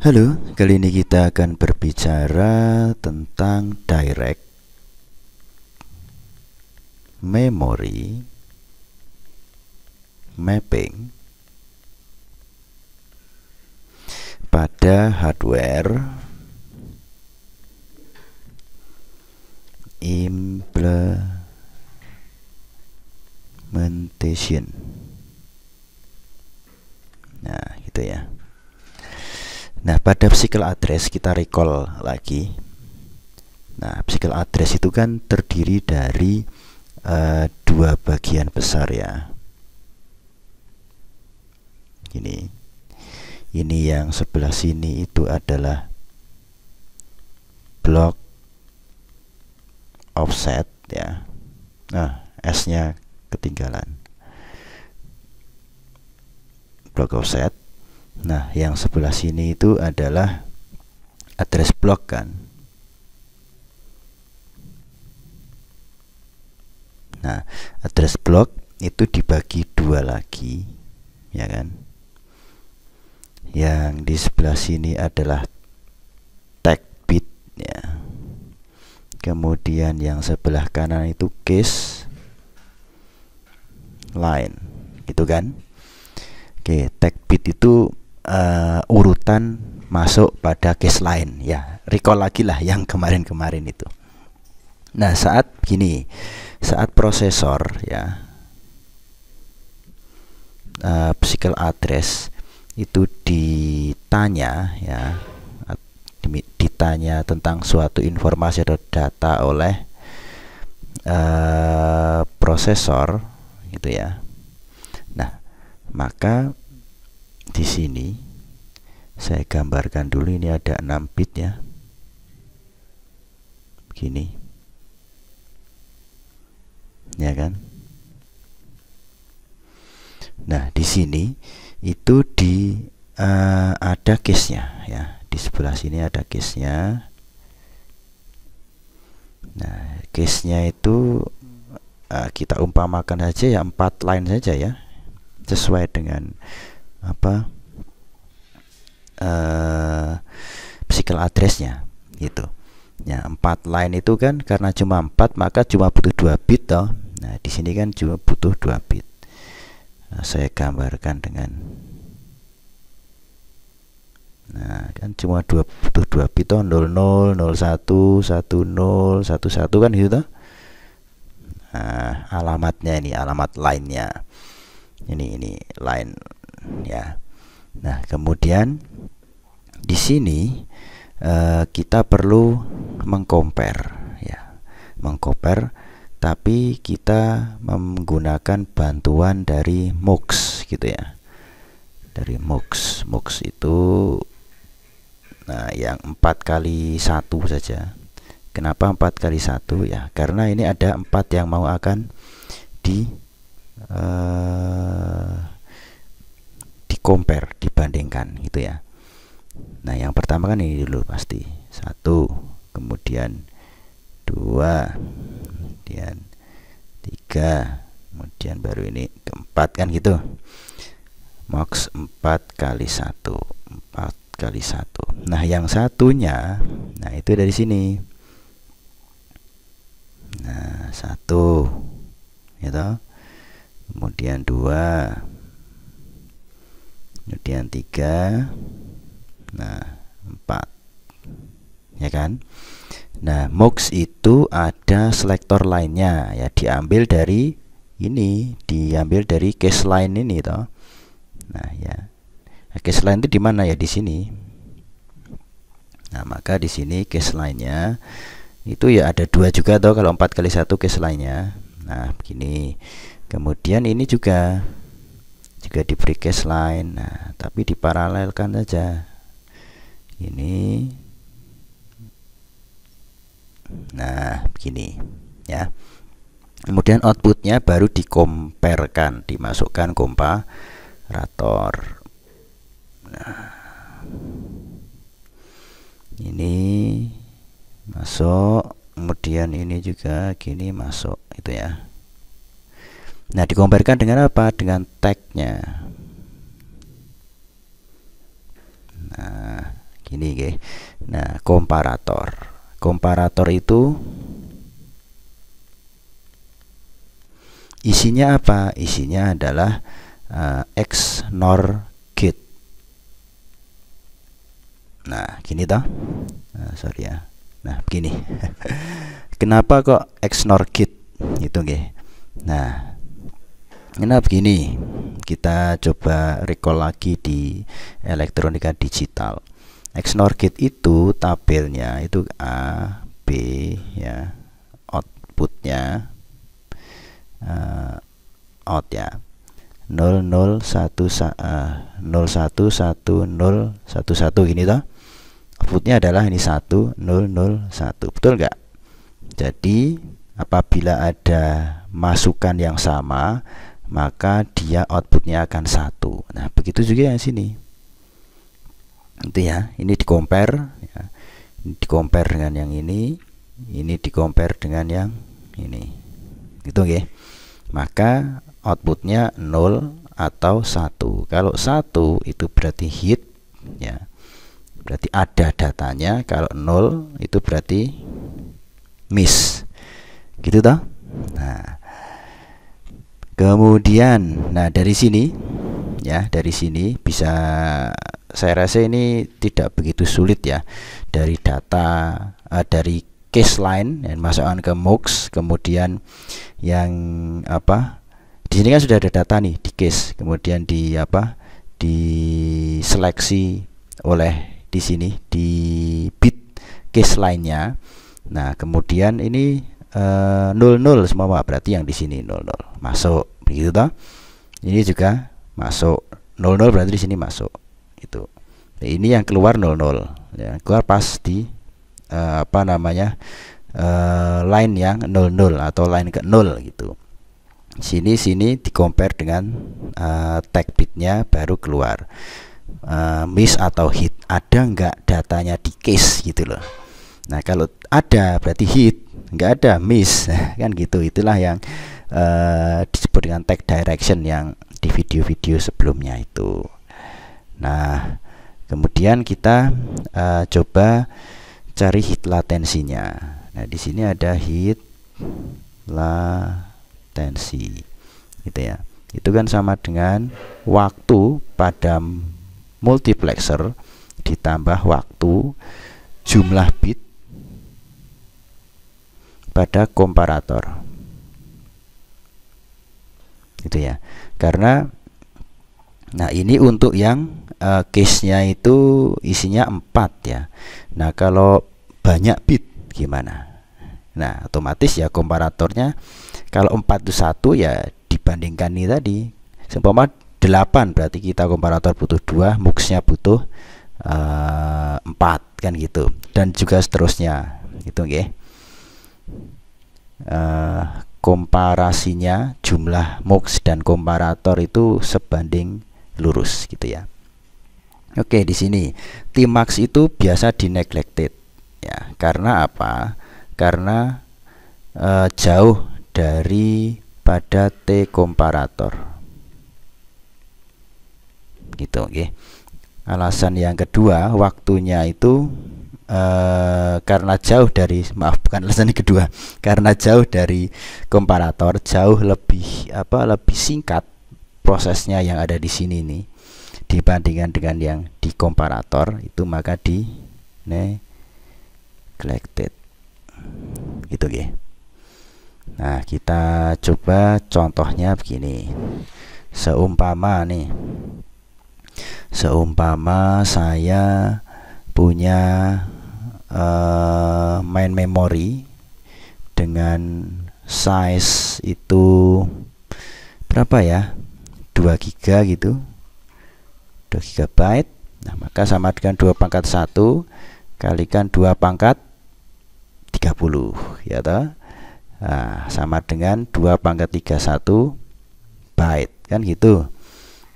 Halo, kali ini kita akan berbicara tentang direct memory mapping pada hardware implementation. Nah, gitu ya. Nah, pada physical address kita recall lagi. Nah, physical address itu kan terdiri dari dua bagian besar ya. Ini yang sebelah sini itu adalah block offset ya. Nah, S-nya ketinggalan. Block offset. Nah, yang sebelah sini itu adalah address block kan. Nah, address block itu dibagi dua lagi, ya kan? Yang di sebelah sini adalah tag bit, ya. Kemudian yang sebelah kanan itu case line, gitu kan? Oke, tag bit itu urutan masuk pada case line ya. Recall lagi lah yang kemarin-kemarin itu. Nah, saat prosesor ya physical address itu ditanya ya, ditanya tentang suatu informasi atau data oleh prosesor gitu ya. Nah, maka di sini saya gambarkan dulu, ini ada 6 bit ya. Begini. Ya kan? Nah, di sini itu ada case-nya ya. Di sebelah sini ada case-nya. Nah, case-nya itu kita umpamakan saja ya 4 line saja ya. Sesuai dengan physical address-nya gitu. Ya, 4 line itu kan karena cuma 4 maka cuma butuh 2 bit toh. Nah, di sini kan cuma butuh 2 bit. Nah, saya gambarkan dengan kan cuma butuh 2 bit toh, 00, 01, 10, 11 kan gitu toh. Nah, alamatnya ini, alamat line-nya. Ini line ya. Nah, kemudian di sini kita perlu mengcompare ya. Mengcompare tapi kita menggunakan bantuan dari MUX gitu ya. Dari MUX. MUX itu yang 4x1 saja. Kenapa 4x1 ya? Karena ini ada 4 yang mau akan di compare, dibandingkan gitu ya. Nah, yang pertama kan ini dulu pasti 1, kemudian 2, kemudian 3, kemudian baru ini keempat kan gitu. Max 4x1, 4x1. Nah, yang satunya, nah itu dari sini. Nah, 1 gitu. Kemudian 2, kemudian 3, nah 4 ya kan. Nah, MUX itu ada selektor lainnya ya, diambil dari ini, diambil dari case line ini toh. Nah ya, case line itu di mana ya? Di sini. Nah, maka di sini case line-nya itu ya ada 2 juga toh kalau 4x1 case line-nya. Nah, begini. Kemudian ini juga diberi case line. Nah, tapi diparalelkan saja. Ini. Nah, begini ya. Kemudian outputnya baru dikomparkan, dimasukkan komparator. Nah, ini masuk, kemudian ini juga gini masuk itu ya. Nah, dikomparkan dengan apa? Dengan tagnya. Nah, Gini nggih. Nah, komparator. Komparator itu isinya apa? Isinya adalah XNOR gate. Nah, gini toh. Nah, sorry ya. Nah, begini. Kenapa kok XNOR gate itu nggih? Nah, begini. Kita coba recall lagi di elektronika digital. XNOR gate itu tabelnya itu A, B ya, outputnya out ya, 0011 011011 gini toh. Outputnya adalah ini 1001, betul nggak? Jadi apabila ada masukan yang sama, maka dia outputnya akan 1. Nah, begitu juga yang sini. Itu ya, ini di compare ya. Ini di compare dengan yang ini di compare dengan yang ini. Gitu nggih. Maka outputnya 0 atau 1. Kalau 1 itu berarti hit ya. Berarti ada datanya. Kalau 0 itu berarti miss. Gitu toh? Nah, kemudian dari sini ya, dari sini bisa, saya rasa ini tidak begitu sulit ya, dari data dari case line dan masukkan ke MUX, kemudian yang di sini kan sudah ada data nih di case, kemudian di diseleksi oleh di sini di bit case line-nya. Nah, kemudian ini 00 semua Pak, berarti yang di sini 00 masuk, begitu toh. Ini juga masuk 00, berarti di sini masuk itu. Nah, ini yang keluar 00 ya, keluar pas di line yang 00 atau line ke 0 gitu. Sini di compare dengan tag bitnya baru keluar miss atau hit, ada nggak datanya di case gitu loh. Nah, kalau ada berarti hit, nggak ada miss kan gitu. Itulah yang disebut dengan tag direction yang di video-video sebelumnya itu. Nah, kemudian kita coba cari hit latensinya. Nah, di sini ada hit latensi gitu ya. Itu kan sama dengan waktu pada multiplexer ditambah waktu jumlah bit pada komparator. Gitu ya. Karena ini untuk yang case-nya itu isinya 4 ya. Nah, kalau banyak bit gimana? Nah, otomatis ya komparatornya kalau 4 itu 1 ya, dibandingkan ini tadi seumpama 8, berarti kita komparator butuh 2, MUX-nya butuh 4 kan gitu, dan juga seterusnya gitu nggih. Komparasinya jumlah MUX dan komparator itu sebanding lurus gitu ya. Oke, di sini Tmax itu biasa di neglected ya. Karena apa? Karena jauh dari pada T komparator gitu, oke. Alasan yang kedua, waktunya itu karena jauh dari, bukan alasan yang kedua, karena jauh dari komparator, jauh lebih lebih singkat prosesnya yang ada di sini nih dibandingkan dengan yang di komparator itu, maka di neglected gitu ya. Nah, kita coba contohnya begini. Seumpama saya punya main memory dengan size itu berapa ya, 2 GB gitu, 2 GB. Nah, maka sama dengan 2 pangkat 1 kalikan 2 pangkat 30 ya toh. Nah, sama dengan 2 pangkat 31 byte kan gitu.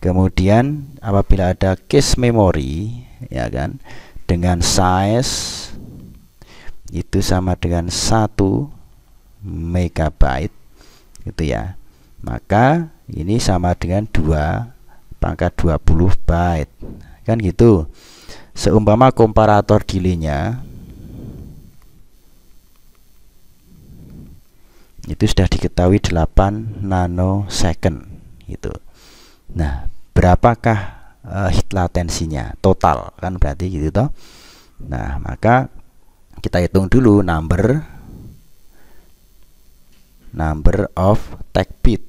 Kemudian apabila ada cache memory ya kan, dengan size itu sama dengan 1 megabyte gitu ya, maka ini sama dengan 2 pangkat 20 byte kan gitu. seumpama komparator delay-nya itu sudah diketahui 8 nanosecond gitu. Nah, berapakah hit latensinya total, kan berarti gitu toh. Nah, maka kita hitung dulu number of tag bit.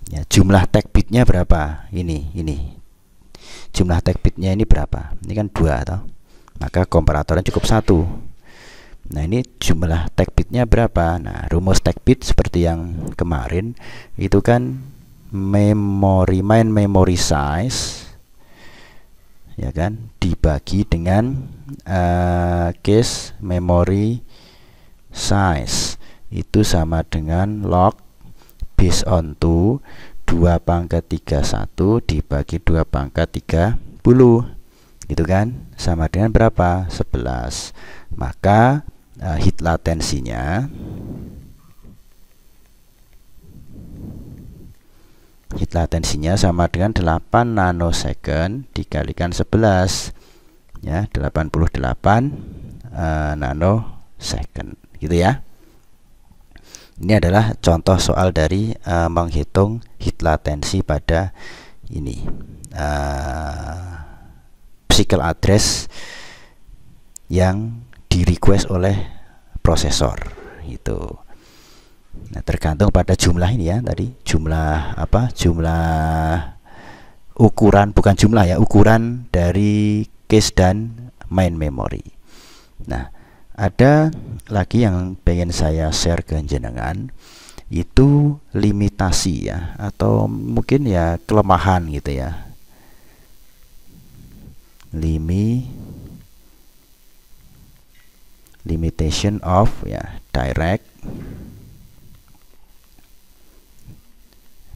Ya, jumlah tag bitnya berapa? Ini jumlah tag bitnya ini berapa? Ini kan 2 toh. Maka komparatornya cukup 1. Nah, ini jumlah tag bitnya berapa? Nah, rumus tag bit seperti yang kemarin itu kan main memory size, ya kan, dibagi dengan case memory size, itu sama dengan log based on 2 pangkat 31 dibagi 2 pangkat 30, gitu kan, sama dengan berapa? 11. Maka hit latensinya sama dengan 8 nanosecond dikalikan 11, ya, 88 nanosecond gitu ya. Ini adalah contoh soal dari menghitung hit latensi pada ini physical address yang di request oleh prosesor itu. Nah, tergantung pada jumlah ini ya, tadi jumlah apa, jumlah ukuran, bukan jumlah ya, ukuran dari cache dan main memory. Nah, ada lagi yang pengen saya share ke jenengan, itu limitasi ya, atau mungkin ya kelemahan gitu ya, limitation of ya direct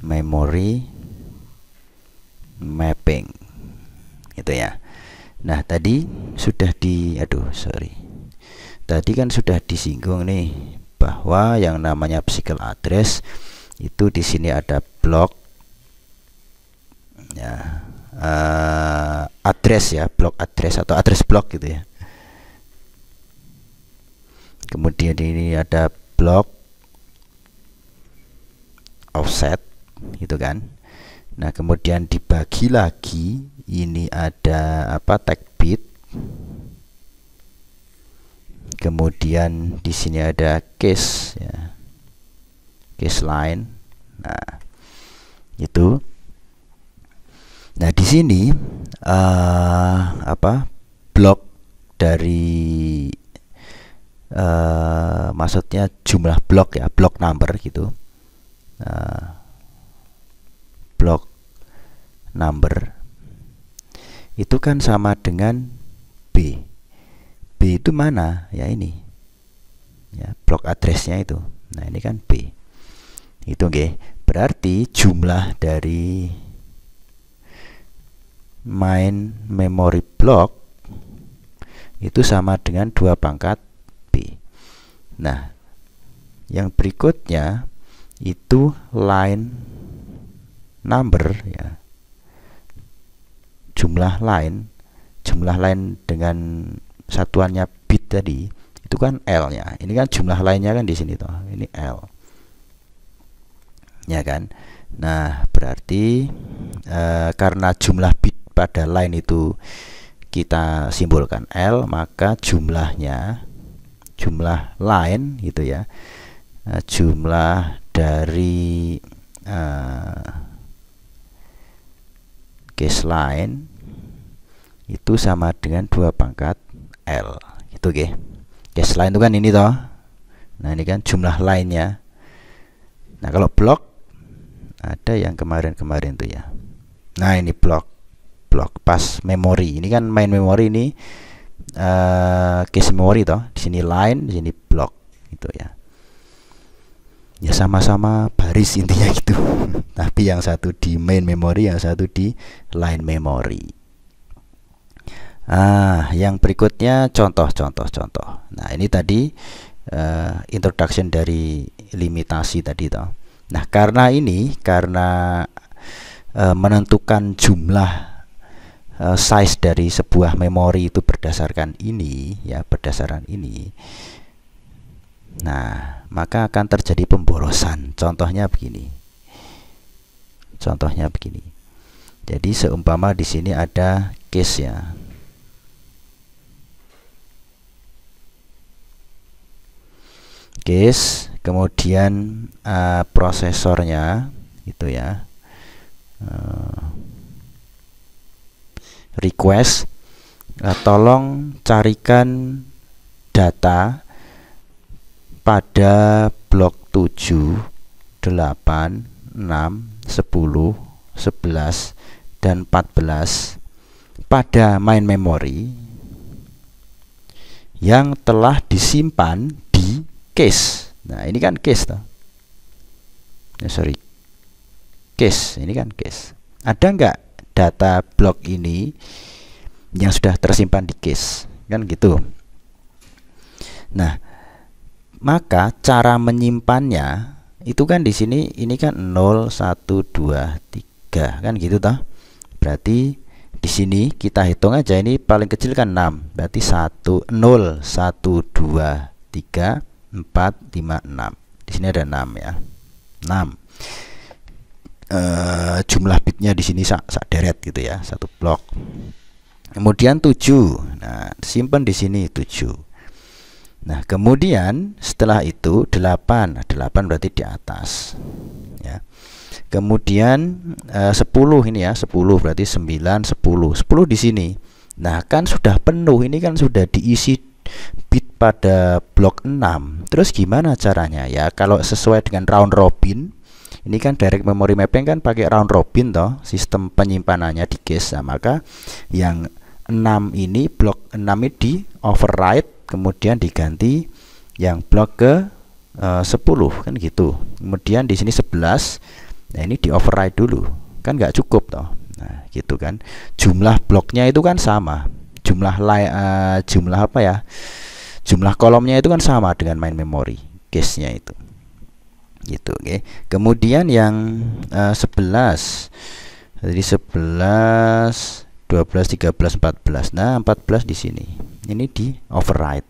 memory mapping gitu ya. Nah, tadi sudah tadi kan sudah disinggung nih bahwa yang namanya physical address itu di sini ada blok ya, address ya, blok address atau address block gitu ya. Kemudian ini ada blok offset gitu kan. Nah, kemudian dibagi lagi, ini ada apa, tag bit. Kemudian di sini ada cache ya, cache line. Nah, itu. Nah, di sini apa, blok dari maksudnya jumlah blok ya, blok number gitu, blok number itu kan sama dengan B. B itu mana ya, ini ya, blok addressnya itu. Nah, ini kan B itu, oke. Berarti jumlah dari main memory block itu sama dengan 2 pangkat B. Nah, yang berikutnya itu line number ya, jumlah line dengan satuannya bit tadi itu kan L nya. Ini kan jumlah lainnya kan di sini toh, ini L ya kan. Nah, berarti karena jumlah bit pada line itu kita simbolkan L, maka jumlahnya, jumlah line gitu ya, jumlah dari cache line itu sama dengan 2 pangkat L gitu, oke. Cache line itu kan ini toh. Nah, ini kan jumlah line-nya. Nah, kalau blok ada yang kemarin tuh ya. Nah, ini blok pas memory. Ini kan main memory, ini cache memory toh. Di sini line, di sini blok gitu ya. Ya sama-sama baris intinya gitu. Tapi yang satu di main memory, yang satu di line memory. Yang berikutnya contoh. Nah, ini tadi introduction dari limitasi tadi toh. Nah, karena menentukan jumlah size dari sebuah memori itu berdasarkan ini ya, berdasarkan ini, nah maka akan terjadi pemborosan. Contohnya begini. Jadi seumpama di sini ada case ya. Case, kemudian prosesornya itu ya. Request, tolong carikan data pada blok 7, 8, 6, 10, 11, dan 14 pada main memory yang telah disimpan di case. Nah ini kan case toh. Case, ini kan case. Ada nggak data blok ini yang sudah tersimpan di case? Kan gitu. Nah, maka cara menyimpannya itu kan di sini, ini kan 0, 1, 2, 3 kan gitu toh. Berarti di sini kita hitung aja, ini paling kecil kan 6. Berarti 0, 1, 2, 3, 4, 5, 6. Di sini ada 6 ya. 6. Jumlah bitnya di sini sak deret gitu ya, satu blok. Kemudian 7. Nah, simpan di sini 7. Nah, kemudian setelah itu 8. Nah, 8 berarti di atas. Ya. Kemudian 10 ini ya, 10 berarti 9, 10. 10 di sini. Nah, kan sudah penuh, ini kan sudah diisi bit pada blok 6. Terus gimana caranya? Ya, kalau sesuai dengan round robin, ini kan direct memory mapping kan pakai round robin toh, sistem penyimpanannya di cache. Nah, maka yang 6 ini, blok 6 ini di override, kemudian diganti yang blok ke 10 kan gitu. Kemudian di sini 11. Nah, ini di override dulu. Kan nggak cukup toh. Nah, gitu kan. Jumlah bloknya itu kan sama. Jumlah apa ya? Jumlah kolomnya itu kan sama dengan main memory cache-nya itu. Gitu, oke. Kemudian yang 11. Jadi 11, 12, 13, 14. Nah, 14 di sini. Ini di override.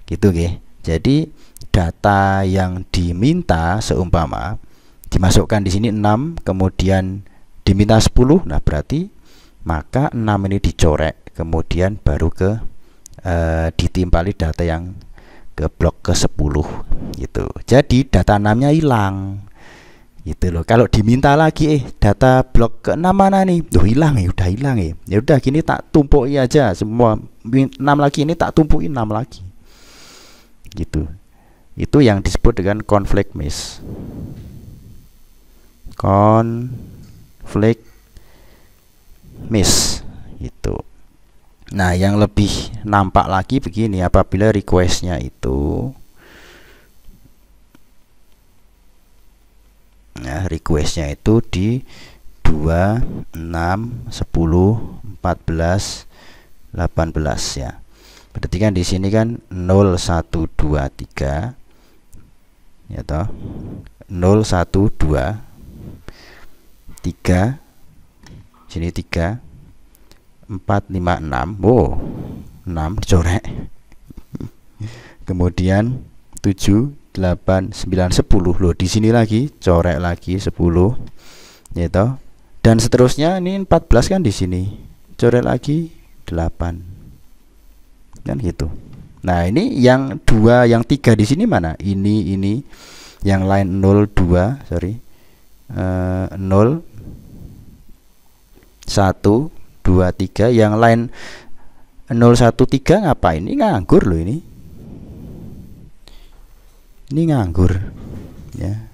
Gitu, oke. Jadi data yang diminta seumpama dimasukkan di sini 6, kemudian diminta 10. Nah, berarti maka 6 ini dicorek, kemudian baru ke ditimpali data yang ke blok ke 10 gitu. Jadi data 6-nya hilang. Gitu loh. Kalau diminta lagi data blok ke 6 mana nih? Loh, hilang ya, udah hilang ya. Ya udah gini tak tumpuki aja semua 6 lagi, ini tak tumpuki 6 lagi. Gitu. Itu yang disebut dengan conflict miss. Conflict miss itu. Nah, yang lebih nampak lagi begini, apabila requestnya itu, nah, requestnya itu di 2, 6, 10, 14, 18 ya. Berarti kan di sini kan 0, 1, 2, 3 ya toh. 0, 1, 2, 3, sini 3, 4, 5, 6. Oh, 6 dicorek. Kemudian 7, 8, 9, 10. Loh, di sini lagi corek lagi 10. Ya toh. Dan seterusnya, ini 14 kan di sini. Corek lagi 8. Kan gitu. Nah, ini yang 2, yang 3 di sini mana? Ini yang lain 0, 2, sorry. 0, 1, 2, 3, yang lain 0, 1, 3 ngapain? Ini nganggur loh ini. Ini nganggur ya.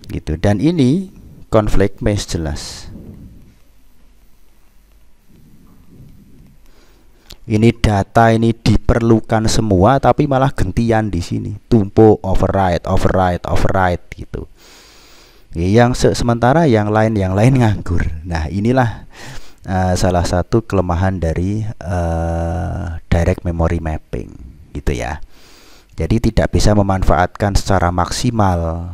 Gitu. Dan ini conflict miss jelas. Ini data ini diperlukan semua tapi malah gentian di sini. Tumpuk override gitu. Yang sementara yang lain nganggur. Nah, inilah salah satu kelemahan dari direct memory mapping gitu ya. Jadi tidak bisa memanfaatkan secara maksimal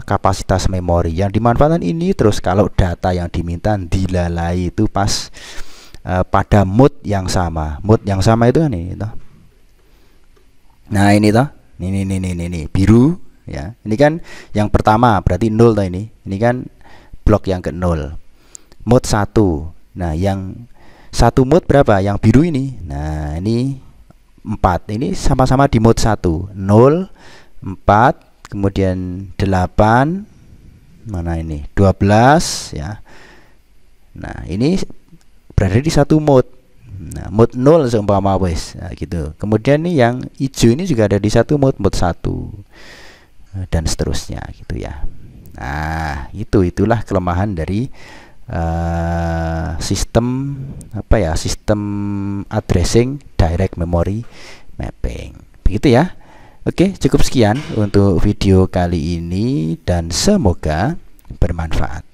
kapasitas memori yang dimanfaatkan ini. Terus kalau data yang diminta dilalai itu pas pada mood yang sama. Mood yang sama itu kan ini toh. Nah, ini toh. Ini biru ya. Ini kan yang pertama berarti 0 toh ini. Ini kan blok yang ke 0. Mood 1. Nah, yang satu mood berapa? Yang biru ini. Nah, ini 4. Ini sama-sama di mood 1. 0, 4, kemudian 8. Mana ini? 12 ya. Nah, ini berada di satu mood. Nah, mood 0 seumpama wes. Nah, gitu. Kemudian nih yang hijau ini juga ada di satu mood, mood 1. Dan seterusnya gitu ya. Nah, itulah kelemahan dari sistem sistem addressing direct memory mapping. Begitu ya. Oke, cukup sekian untuk video kali ini dan semoga bermanfaat.